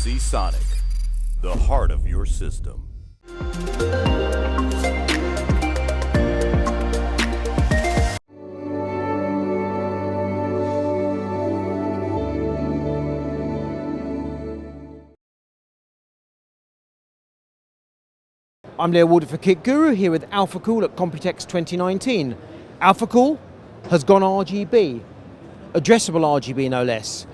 Sonic, the heart of your system. I'm Leo Warder for Kit Guru here with Alphacool at Computex 2019. Alphacool has gone RGB, addressable RGB no less.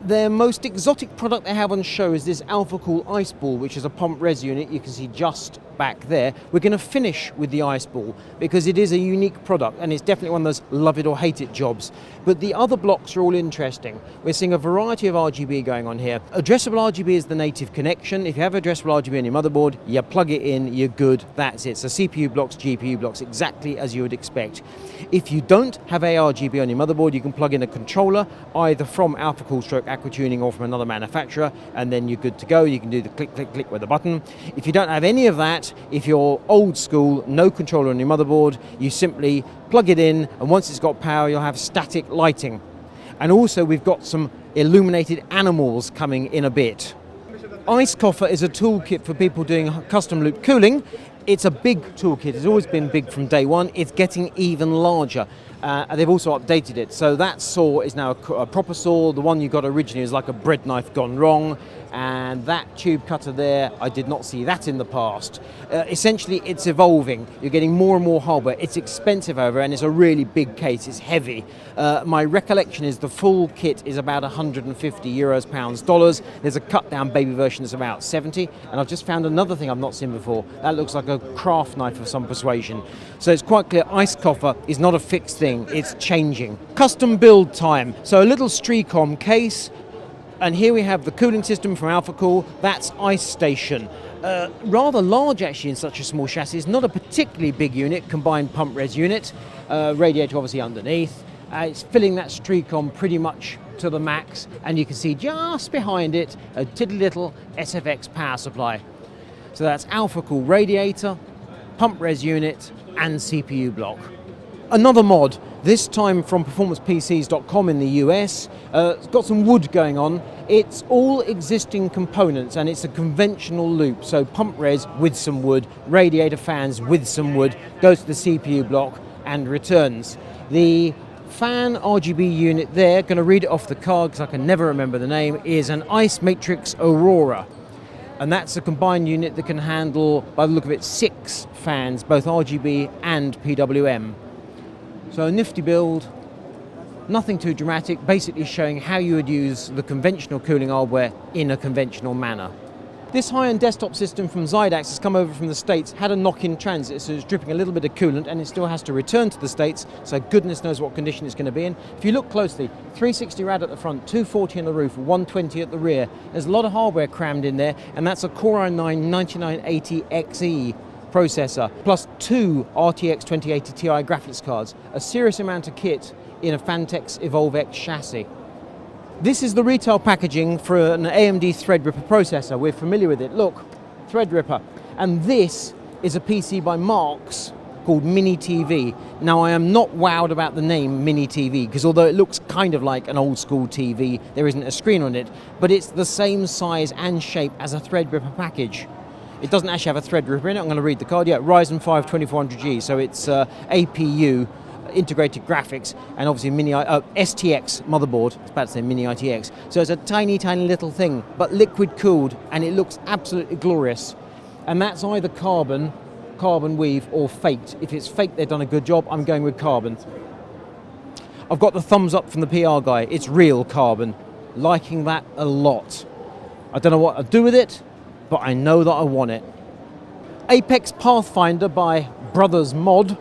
Their most exotic product they have on show is this Alphacool Ice Ball, which is a pump res unit you can see just back there. We're going to finish with the Ice Ball because it is a unique product and it's definitely one of those love it or hate it jobs. But the other blocks are all interesting. We're seeing a variety of RGB going on here. Addressable RGB is the native connection. If you have addressable RGB on your motherboard, you plug it in, you're good, that's it. So CPU blocks, GPU blocks, exactly as you would expect. If you don't have ARGB on your motherboard, you can plug in a controller, either from Alphacool stroke Aquatuning or from another manufacturer, and then you're good to go. You can do the click, click, click with a button. If you don't have any of that, if you're old school, no controller on your motherboard, you simply plug it in, and once it's got power, you'll have static lighting. And also, we've got some illuminated animals coming in a bit. Ice Coffer is a toolkit for people doing custom loop cooling. It's a big toolkit. It's always been big from day one. It's getting even larger. And they've also updated it. So that saw is now a proper saw. The one you got originally is like a bread knife gone wrong. And that tube cutter there, I did not see that in the past. Essentially, it's evolving. You're getting more and more hardware. It's expensive, however, and it's a really big case. It's heavy. My recollection is the full kit is about 150 euros, pounds, dollars. There's a cut-down baby version that's about 70. And I've just found another thing I've not seen before. That looks like a craft knife of some persuasion. So it's quite clear Ice Coffer is not a fixed thing. It's changing. Custom build time. So a little Streacom case. And here we have the cooling system from Alphacool. That's Ice Station. Rather large actually in such a small chassis. It's not a particularly big unit, combined pump res unit. Radiator obviously underneath. It's filling that Streacom pretty much to the max. And you can see just behind it a tiddly little SFX power supply. So that's Alphacool radiator, pump res unit and CPU block. Another mod, this time from performancepcs.com in the US. It's got some wood going on. It's all existing components and it's a conventional loop. So pump res with some wood, radiator fans with some wood, goes to the CPU block and returns. The fan RGB unit there, going to read it off the card because I can never remember the name, is an Ice Matrix Aurora. And that's a combined unit that can handle, by the look of it, 6 fans, both RGB and PWM. So a nifty build, nothing too dramatic, basically showing how you would use the conventional cooling hardware in a conventional manner. This high-end desktop system from Zydax has come over from the States, had a knock in transit, so it's dripping a little bit of coolant and it still has to return to the States, so goodness knows what condition it's going to be in. If you look closely, 360 rad at the front, 240 on the roof, 120 at the rear. There's a lot of hardware crammed in there, and that's a Core i9-9980XE processor, plus 2 RTX 2080 Ti graphics cards, a serious amount of kit in a Phanteks Evolve X chassis. This is the retail packaging for an AMD Threadripper processor. We're familiar with it. Look, Threadripper. And this is a PC by Marks called Mini TV. Now, I am not wowed about the name Mini TV, because although it looks kind of like an old school TV, there isn't a screen on it, but it's the same size and shape as a Threadripper package. It doesn't actually have a Threadripper in it. I'm going to read the card. Yeah, Ryzen 5 2400G. So it's APU, integrated graphics, and obviously STX motherboard. I was about to say Mini ITX. So it's a tiny, tiny little thing, but liquid cooled, and it looks absolutely glorious. And that's either carbon weave, or faked. If it's faked, they've done a good job. I'm going with carbon. I've got the thumbs up from the PR guy. It's real carbon. Liking that a lot. I don't know what I'll do with it, but I know that I want it. Apex Pathfinder by Brothers Mod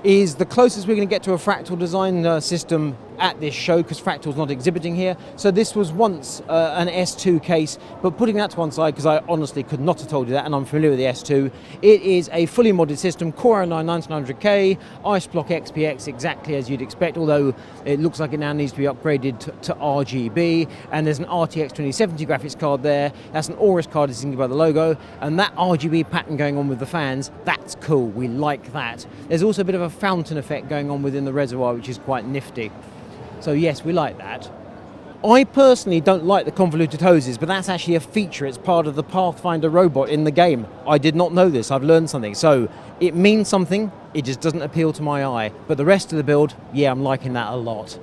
is the closest we're going to get to a fractal design system at this show, because Fractal's not exhibiting here. So this was once an S2 case, but putting that to one side, because I honestly could not have told you that, and I'm familiar with the S2. It is a fully modded system, Core i9-9900K, Ice Block XPX, exactly as you'd expect, although it looks like it now needs to be upgraded to RGB, and there's an RTX 2070 graphics card there. That's an Aorus card, as you can see by the logo, and that RGB pattern going on with the fans, that's cool, we like that. There's also a bit of a fountain effect going on within the reservoir, which is quite nifty. So yes, we like that. I personally don't like the convoluted hoses, but that's actually a feature. It's part of the Pathfinder robot in the game. I did not know this. I've learned something. So it means something. It just doesn't appeal to my eye. But the rest of the build, yeah, I'm liking that a lot.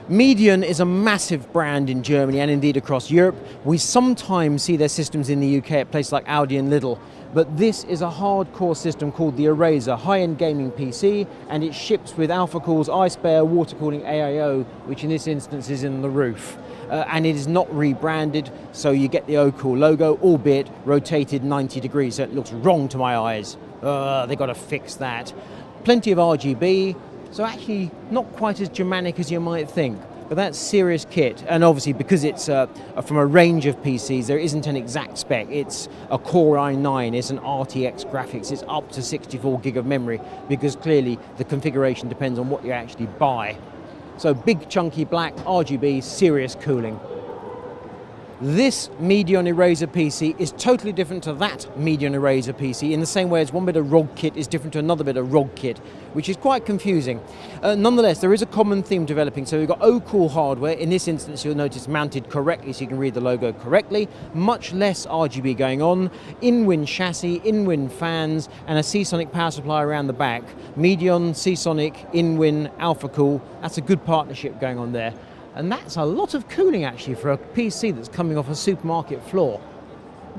Medion is a massive brand in Germany and indeed across Europe. We sometimes see their systems in the UK at places like Audi and Lidl, but this is a hardcore system called the Erazer, high-end gaming PC, and it ships with Alphacool's iSpare water cooling AIO, which in this instance is in the roof. And it is not rebranded, so you get the Ocool logo, albeit rotated 90 degrees, so it looks wrong to my eyes. They've got to fix that. Plenty of RGB, so actually not quite as Germanic as you might think, but that's serious kit. And obviously because it's from a range of PCs, there isn't an exact spec. It's a Core i9, it's an RTX graphics, it's up to 64 gig of memory, because clearly the configuration depends on what you actually buy. So big chunky black RGB, serious cooling. This Medion Erazer PC is totally different to that Medion Erazer PC in the same way as one bit of ROG kit is different to another bit of ROG kit, which is quite confusing. Nonetheless, there is a common theme developing. So we've got Ocool hardware. In this instance, you'll notice mounted correctly so you can read the logo correctly. Much less RGB going on. In-wing chassis, in-wing fans, and a Seasonic power supply around the back. Medion, Seasonic, in-wing, Alphacool. That's a good partnership going on there. And that's a lot of cooling actually for a PC that's coming off a supermarket floor.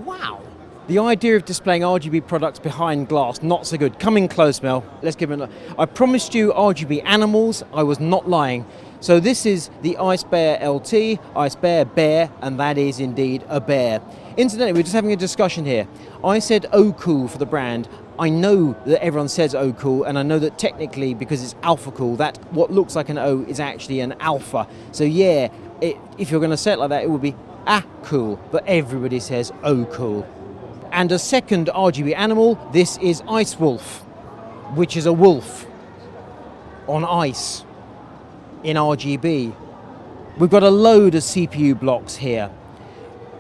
Wow. The idea of displaying RGB products behind glass, not so good. Come in close, Mel. Let's give it a look. I promised you RGB animals. I was not lying. So this is the iSpare LT, iSpare Bear, and that is indeed a bear. Incidentally, we're just having a discussion here. I said Ocool for the brand. I know that everyone says Ocool, and I know that technically, because it's Alphacool, that what looks like an O is actually an alpha. So yeah, if you're going to say it like that, it would be Acool, but everybody says Ocool. And a second RGB animal, this is Ice Wolf, which is a wolf on ice in RGB. We've got a load of CPU blocks here.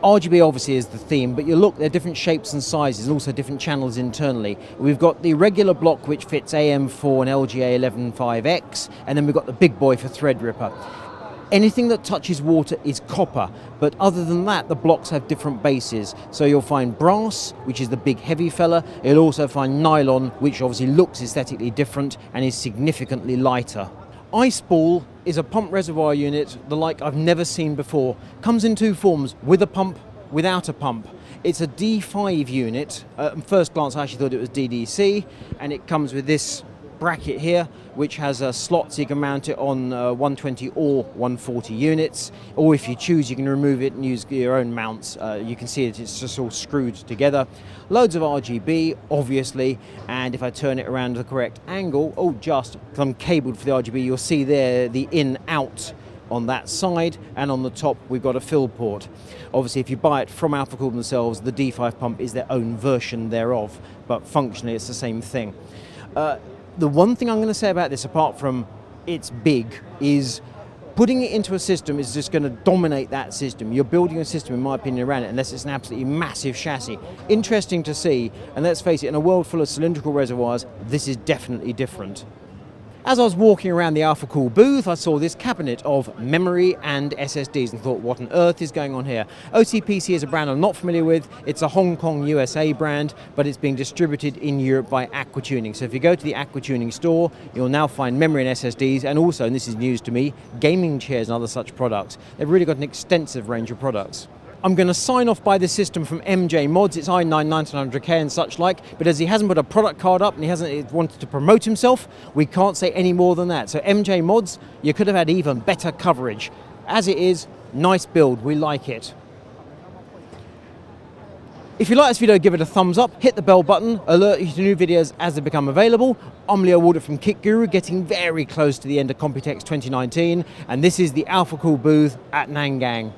RGB obviously is the theme, but you look, they're different shapes and sizes and also different channels internally. We've got the regular block which fits AM4 and LGA 11.5X, and then we've got the big boy for Threadripper. Anything that touches water is copper, but other than that, the blocks have different bases. So you'll find brass, which is the big heavy fella. You'll also find nylon, which obviously looks aesthetically different and is significantly lighter. Ice Ball is a pump reservoir unit, the like I've never seen before. Comes in two forms, with a pump, without a pump. It's a D5 unit. At first glance I actually thought it was DDC, and it comes with this bracket here, which has a slot so you can mount it on 120 or 140 units, or if you choose you can remove it and use your own mounts. You can see that it's just all screwed together. Loads of RGB obviously, and if I turn it around the correct angle, just because I'm cabled for the RGB, you'll see there the in out on that side, and on the top we've got a fill port. Obviously if you buy it from Alphacool themselves, the D5 pump is their own version thereof, but functionally it's the same thing. The one thing I'm going to say about this, apart from it's big, is putting it into a system is just going to dominate that system. You're building a system, in my opinion, around it, unless it's an absolutely massive chassis. Interesting to see, and let's face it, in a world full of cylindrical reservoirs, this is definitely different. As I was walking around the Alphacool booth, I saw this cabinet of memory and SSDs and thought, what on earth is going on here? OCPC is a brand I'm not familiar with. It's a Hong Kong, USA brand, but it's being distributed in Europe by Aquatuning. So if you go to the Aquatuning store, you'll now find memory and SSDs, and also, and this is news to me, gaming chairs and other such products. They've really got an extensive range of products. I'm going to sign off by this system from MJ Mods. It's i9-1900K and such like, but as he hasn't put a product card up and he hasn't wanted to promote himself, we can't say any more than that. So MJ Mods, you could have had even better coverage. As it is, nice build, we like it. If you like this video, give it a thumbs up, hit the bell button, alert you to new videos as they become available. I'm Leo Walder from Kit Guru, getting very close to the end of Computex 2019, and this is the Alphacool booth at Nangang.